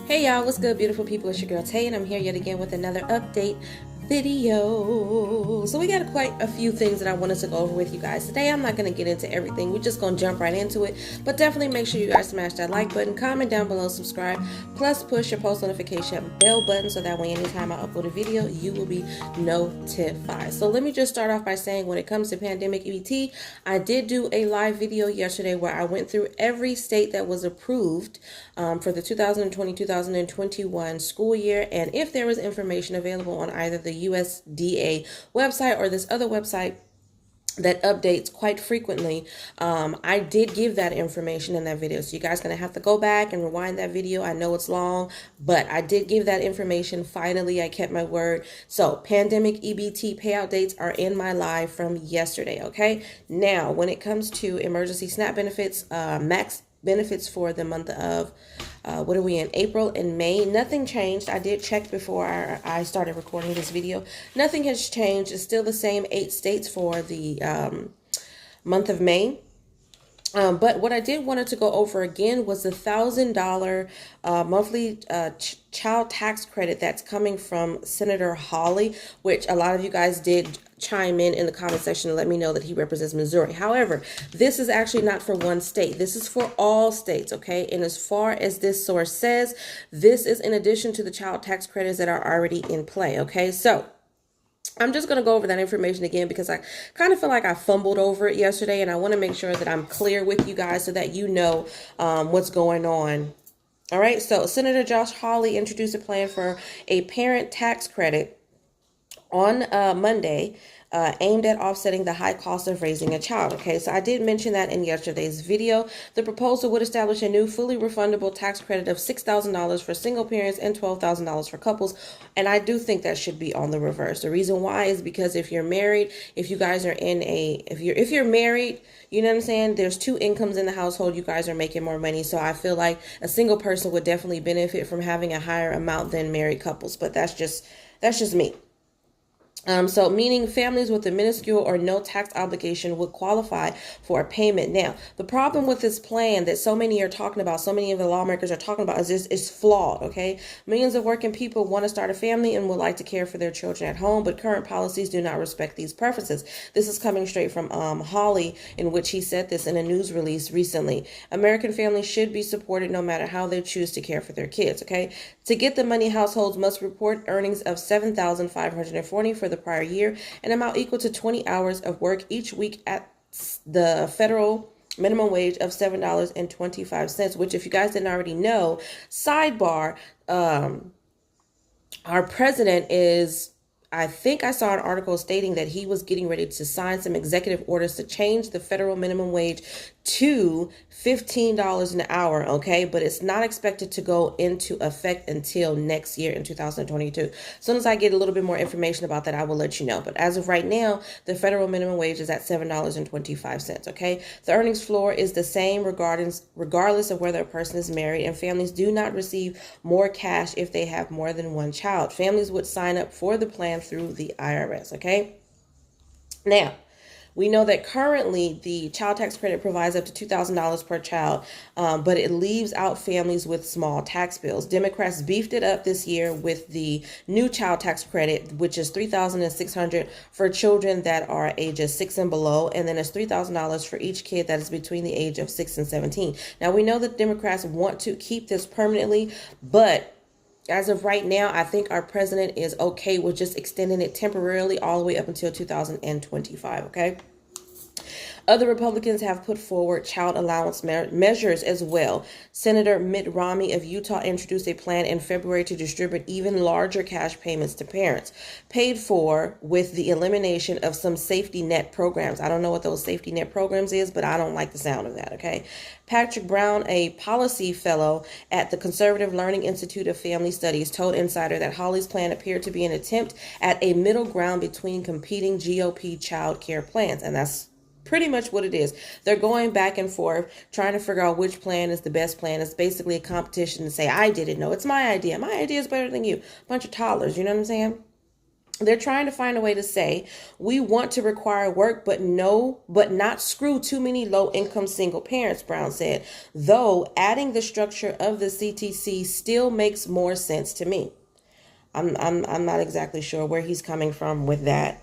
Hey y'all, what's good, beautiful people? It's your girl Tay, and I'm here yet again with another update video. So we got quite a few things that I wanted to go over with you guys today. I'm not going to get into everything. We're just going to jump right into it. But definitely make sure you guys smash that like button, comment down below, subscribe, plus push your post notification bell button so that way anytime I upload a video, you will be notified. So let me just start off by saying when it comes to pandemic EBT, I did do a live video yesterday where I went through every state that was approved for the 2020-2021 school year, and if there was information available on either the USDA website or this other website that updates quite frequently, I did give that information in that video. So you guys are going to have to go back and rewind that video. I know it's long, but I did give that information. Finally, I kept my word. So pandemic EBT payout dates are in my live from yesterday, okay? Now, when it comes to emergency SNAP benefits, max benefits for the month of what are we in, April and May, nothing changed. I did check before I started recording this video. Nothing has changed. It's still the same 8 states for the month of May. But what I did wanted to go over again was the $1,000 monthly child tax credit that's coming from Senator Hawley, which a lot of you guys did chime in the comment section and let me know that he represents Missouri. However, this is actually not for one state. This is for all states, okay? And as far as this source says, this is in addition to the child tax credits that are already in play, okay? So I'm just going to go over that information again because I kind of feel like I fumbled over it yesterday, and I want to make sure that I'm clear with you guys so that you know what's going on. All right, so Senator Josh Hawley introduced a plan for a parent tax credit on Monday, aimed at offsetting the high cost of raising a child. Okay, so I did mention that in yesterday's video. The proposal would establish a new fully refundable tax credit of $6,000 for single parents and $12,000 for couples. And I do think that should be on the reverse. The reason why is because if you're married, if you guys are in a, if you're married, you know what I'm saying? There's 2 incomes in the household. You guys are making more money. So I feel like a single person would definitely benefit from having a higher amount than married couples. But that's just me. So meaning families with a minuscule or no tax obligation would qualify for a payment. Now, the problem with this plan that so many are talking about, so many of the lawmakers are talking about, is this is flawed, okay? Millions of working people want to start a family and would like to care for their children at home, but current policies do not respect these preferences. This is coming straight from Hawley, in which he said this in a news release recently. American families should be supported no matter how they choose to care for their kids, okay? To get the money, households must report earnings of $7,540 for the prior year, an amount equal to 20 hours of work each week at the federal minimum wage of $7.25, which, if you guys didn't already know, sidebar, our president is, I think I saw an article stating that he was getting ready to sign some executive orders to change the federal minimum wage to $15 an hour, okay? But it's not expected to go into effect until next year in 2022. As soon as I get a little bit more information about that, I will let you know. But as of right now, the federal minimum wage is at $7.25, okay? The earnings floor is the same regardless of whether a person is married, and families do not receive more cash if they have more than one child. Families would sign up for the plan through the IRS, okay? Now, we know that currently the child tax credit provides up to $2,000 per child, but it leaves out families with small tax bills. Democrats beefed it up this year with the new child tax credit, which is $3,600 for children that are ages 6 and below, and then it's $3,000 for each kid that is between the age of 6 and 17. Now, we know that Democrats want to keep this permanently, but as of right now, I think our president is okay with just extending it temporarily all the way up until 2025, okay? Other Republicans have put forward child allowance measures as well. Senator Mitt Romney of Utah introduced a plan in February to distribute even larger cash payments to parents, paid for with the elimination of some safety net programs. I don't know what those safety net programs is, but I don't like the sound of that, okay? Patrick Brown, a policy fellow at the Conservative Learning Institute of Family Studies, told Insider that Hawley's plan appeared to be an attempt at a middle ground between competing GOP child care plans, and that's pretty much what it is. They're going back and forth trying to figure out which plan is the best plan. It's basically a competition to say, I did it. No, it's my idea. My idea is better than you. Bunch of toddlers, you know what I'm saying? They're trying to find a way to say we want to require work, but not screw too many low income single parents, Brown said, though adding the structure of the CTC still makes more sense to me. I'm not exactly sure where he's coming from with that.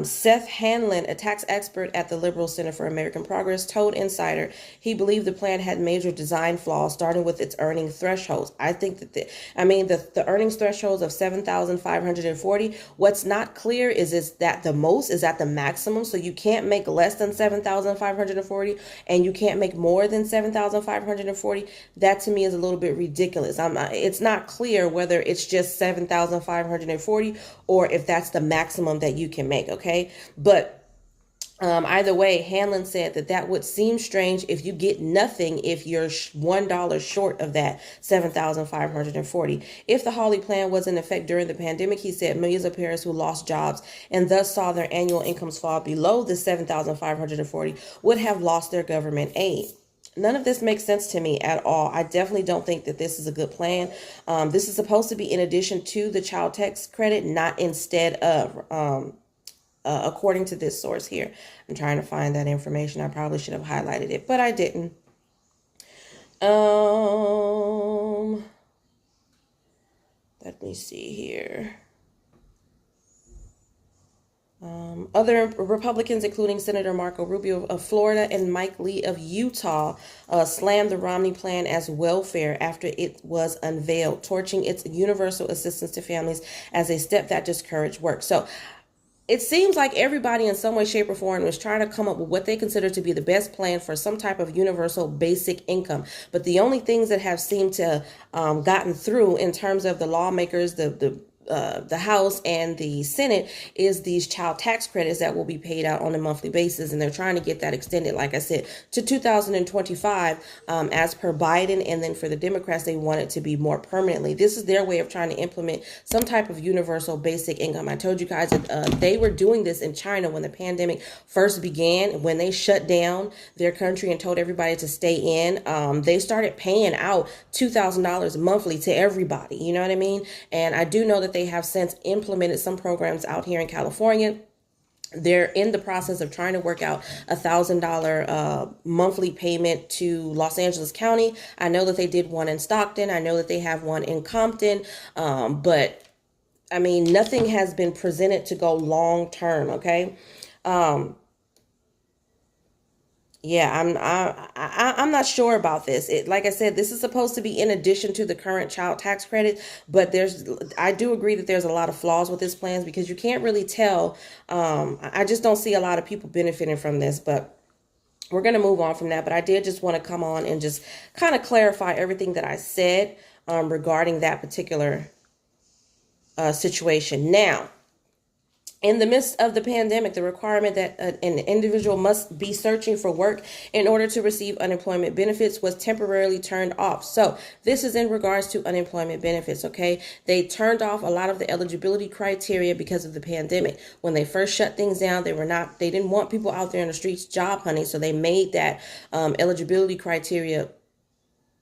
Seth Hanlon, a tax expert at the Liberal Center for American Progress, told Insider he believed the plan had major design flaws, starting with its earning thresholds. I think that the earnings thresholds of 7,540. What's not clear is that the most is that the maximum, so you can't make less than 7,540, and you can't make more than 7,540. That to me is a little bit ridiculous. It's not clear whether it's just 7,540 or if that's the maximum that you can make. Okay, but either way, Hanlon said that would seem strange if you get nothing if you're $1 short of that 7,540. If the Hawley plan was in effect during the pandemic, he said millions of parents who lost jobs and thus saw their annual incomes fall below the 7,540 would have lost their government aid. None of this makes sense to me at all. I definitely don't think that this is a good plan. This is supposed to be in addition to the child tax credit, not instead of, according to this source here. I'm trying to find that information. I probably should have highlighted it, but I didn't. Let me see here. Other Republicans, including Senator Marco Rubio of Florida and Mike Lee of Utah, slammed the Romney plan as welfare after it was unveiled, torching its universal assistance to families as a step that discouraged work. So it seems like everybody in some way, shape, or form was trying to come up with what they consider to be the best plan for some type of universal basic income. But the only things that have seemed to gotten through in terms of the lawmakers, the House and the Senate, is these child tax credits that will be paid out on a monthly basis. And they're trying to get that extended, like I said, to 2025 as per Biden. And then for the Democrats, they want it to be more permanently. This is their way of trying to implement some type of universal basic income. I told you guys that they were doing this in China when the pandemic first began, when they shut down their country and told everybody to stay in. They started paying out $2,000 monthly to everybody. You know what I mean? And I do know that they have since implemented some programs out here in California. They're in the process of trying to work out $1,000 monthly payment to Los Angeles County. I know that they did one in Stockton. I know that they have one in Compton. But I mean, nothing has been presented to go long term. Okay. Yeah, I'm not sure about this. Like I said, this is supposed to be in addition to the current child tax credit, but I do agree that there's a lot of flaws with this plan because you can't really tell. I just don't see a lot of people benefiting from this, but we're going to move on from that. But I did just want to come on and just kind of clarify everything that I said regarding that particular situation. Now, in the midst of the pandemic, the requirement that an individual must be searching for work in order to receive unemployment benefits was temporarily turned off. So this is in regards to unemployment benefits, okay? They turned off a lot of the eligibility criteria because of the pandemic. When they first shut things down, they didn't want people out there in the streets job hunting, so they made that eligibility criteria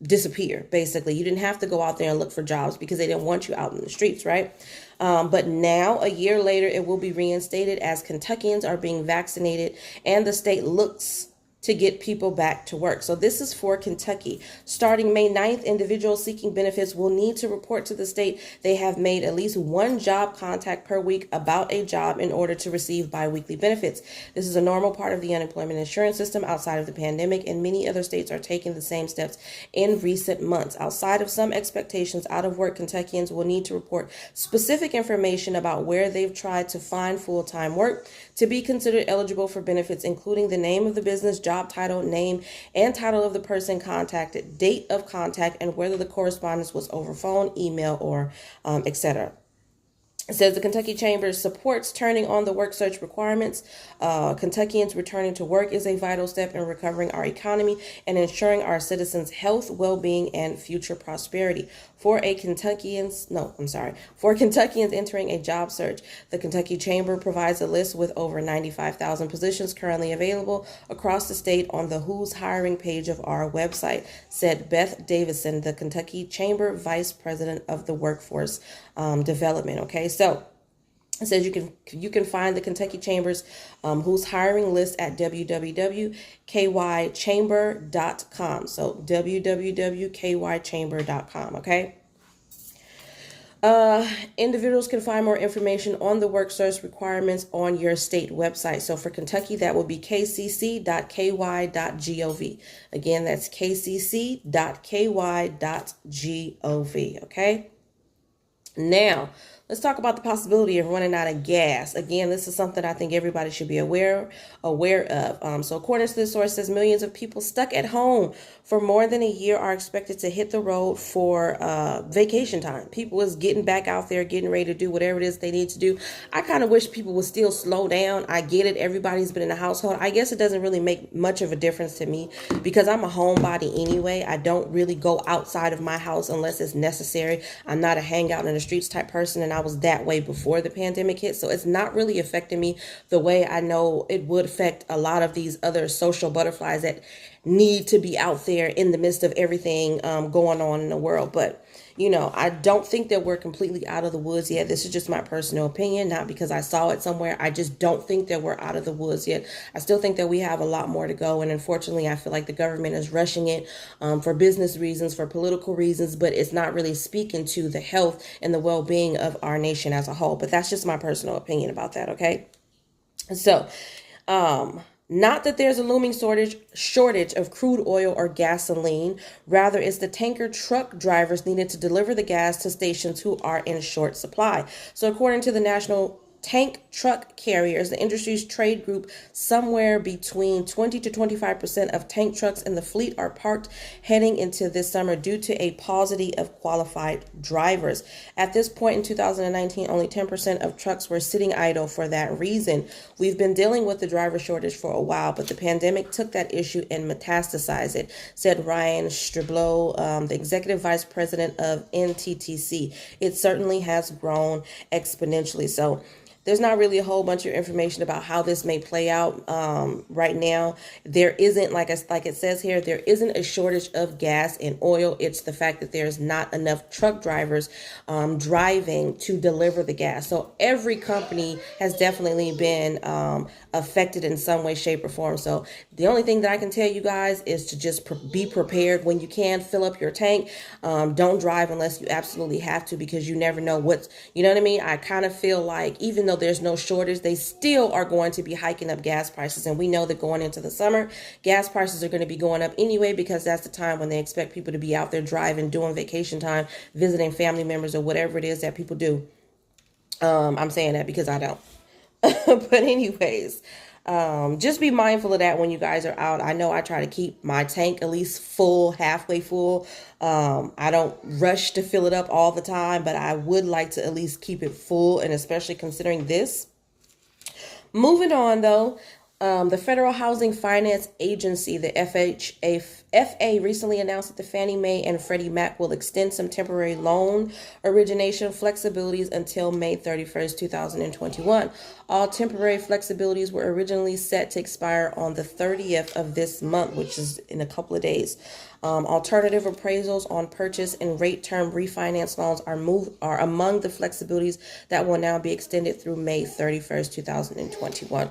disappear. Basically, you didn't have to go out there and look for jobs because they didn't want you out in the streets, right? But now, a year later, it will be reinstated as Kentuckians are being vaccinated and the state looks to get people back to work. So this is for Kentucky. Starting May 9th, individuals seeking benefits will need to report to the state they have made at least one job contact per week about a job in order to receive biweekly benefits. This is a normal part of the unemployment insurance system outside of the pandemic, and many other states are taking the same steps in recent months. Outside of some expectations, out of work Kentuckians will need to report specific information about where they've tried to find full-time work to be considered eligible for benefits, including the name of the business, job title, name, and title of the person contacted, date of contact, and whether the correspondence was over phone, email, or etc. It says the Kentucky Chamber supports turning on the work search requirements. Kentuckians returning to work is a vital step in recovering our economy and ensuring our citizens' health, well-being, and future prosperity. For Kentuckians entering a job search, the Kentucky Chamber provides a list with over 95,000 positions currently available across the state on the Who's Hiring page of our website, said Beth Davison, the Kentucky Chamber Vice President of the Workforce Development. Okay, so It says you can find the Kentucky Chambers who's hiring list at www.kychamber.com. So www.kychamber.com. Okay. Individuals can find more information on the work search requirements on your state website. So for Kentucky, that will be kcc.ky.gov. Again, that's kcc.ky.gov. Okay. Now, let's talk about the possibility of running out of gas. Again, this is something I think everybody should be aware of. So according to this source, it says millions of people stuck at home for more than a year are expected to hit the road for vacation time. People is getting back out there, getting ready to do whatever it is they need to do. I kind of wish people would still slow down. I get it. Everybody's been in the household. I guess it doesn't really make much of a difference to me because I'm a homebody anyway. I don't really go outside of my house unless it's necessary. I'm not a hangout in the streets type person, and I was that way before the pandemic hit. So it's not really affecting me the way I know it would affect a lot of these other social butterflies that need to be out there in the midst of everything going on in the world. But you know, I don't think that we're completely out of the woods yet. This is just my personal opinion, not because I saw it somewhere. I just don't think that we're out of the woods yet. I still think that we have a lot more to go. And unfortunately, I feel like the government is rushing it for business reasons, for political reasons, but it's not really speaking to the health and the well-being of our nation as a whole. But that's just my personal opinion about that, okay? So, not that there's a looming shortage of crude oil or gasoline. Rather, it's the tanker truck drivers needed to deliver the gas to stations who are in short supply. So according to the National Tank Truck Carriers, the industry's trade group, somewhere between 20 to 25% of tank trucks in the fleet are parked heading into this summer due to a paucity of qualified drivers. At this point in 2019, only 10% of trucks were sitting idle for that reason. We've been dealing with the driver shortage for a while, but the pandemic took that issue and metastasized it, said Ryan Striblow, the executive vice president of NTTC. It certainly has grown exponentially. So there's not really a whole bunch of information about how this may play out right now. There isn't, like it says here, there isn't a shortage of gas and oil. It's the fact that there's not enough truck drivers driving to deliver the gas. So every company has definitely been affected in some way, shape, or form. So the only thing that I can tell you guys is to just be prepared when you can. Fill up your tank. Don't drive unless you absolutely have to, because you never know what's, you know what I mean? I kind of feel like even though there's no shortage, they still are going to be hiking up gas prices. And we know that going into the summer, gas prices are going to be going up anyway, because that's the time when they expect people to be out there driving, doing vacation time, visiting family members, or whatever it is that people do. I'm saying that because I don't. But anyways, just be mindful of that when you guys are out. I know I try to keep my tank at least full, halfway full. I don't rush to fill it up all the time, but I would like to at least keep it full, and especially considering this. Moving on, though, the Federal Housing Finance Agency, the FHA, recently announced that the Fannie Mae and Freddie Mac will extend some temporary loan origination flexibilities until May 31st, 2021. All temporary flexibilities were originally set to expire on the 30th of this month, which is in a couple of days. Alternative appraisals on purchase and rate term refinance loans are among the flexibilities that will now be extended through May 31st, 2021.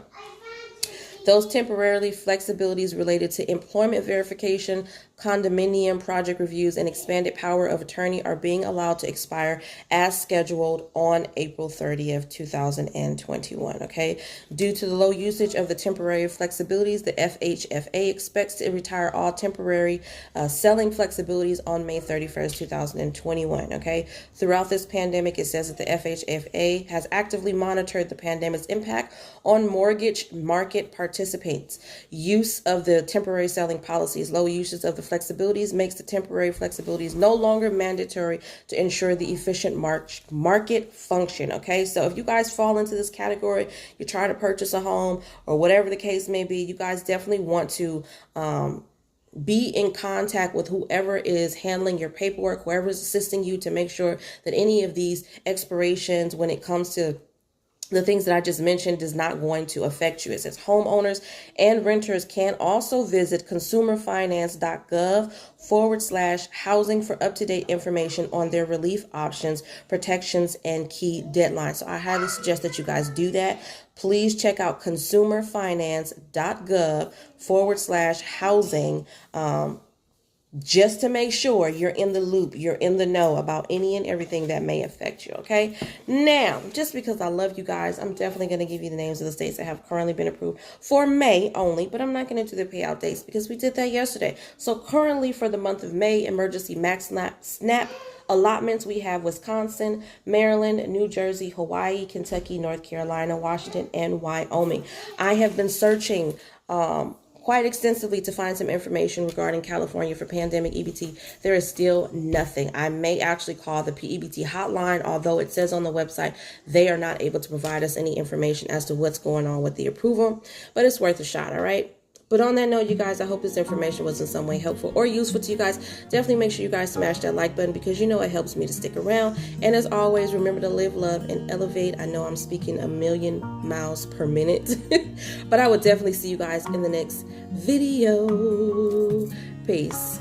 Those temporarily flexibilities related to employment verification, condominium project reviews, and expanded power of attorney are being allowed to expire as scheduled on April 30th, 2021. Okay. Due to the low usage of the temporary flexibilities, the FHFA expects to retire all temporary selling flexibilities on May 31st, 2021. Okay. Throughout this pandemic, it says that the FHFA has actively monitored the pandemic's impact on mortgage market participants. Use of the temporary selling policies, low usage of the flexibilities makes the temporary flexibilities no longer mandatory to ensure the efficient market function. Okay, so if you guys fall into this category, you're trying to purchase a home or whatever the case may be, you guys definitely want to be in contact with whoever is handling your paperwork, whoever is assisting you, to make sure that any of these expirations, when it comes to the things that I just mentioned is not going to affect you. It says homeowners and renters can also visit consumerfinance.gov/housing for up-to-date information on their relief options, protections, and key deadlines. So I highly suggest that you guys do that. Please check out consumerfinance.gov/housing, just to make sure you're in the loop, you're in the know about any and everything that may affect you, okay? Now, just because I love you guys, I'm definitely going to give you the names of the states that have currently been approved for May only, but I'm not going to do the payout dates because we did that yesterday. So currently for the month of May, emergency max SNAP allotments, we have Wisconsin, Maryland, New Jersey, Hawaii, Kentucky, North Carolina, Washington, and Wyoming. I have been searching quite extensively to find some information regarding California for pandemic EBT. There is still nothing. I may actually call the EBT hotline, although it says on the website they are not able to provide us any information as to what's going on with the approval, but it's worth a shot, all right? But on that note, you guys, I hope this information was in some way helpful or useful to you guys. Definitely make sure you guys smash that like button because you know it helps me to stick around. And as always, remember to live, love, and elevate. I know I'm speaking a million miles per minute, but I will definitely see you guys in the next video. Peace.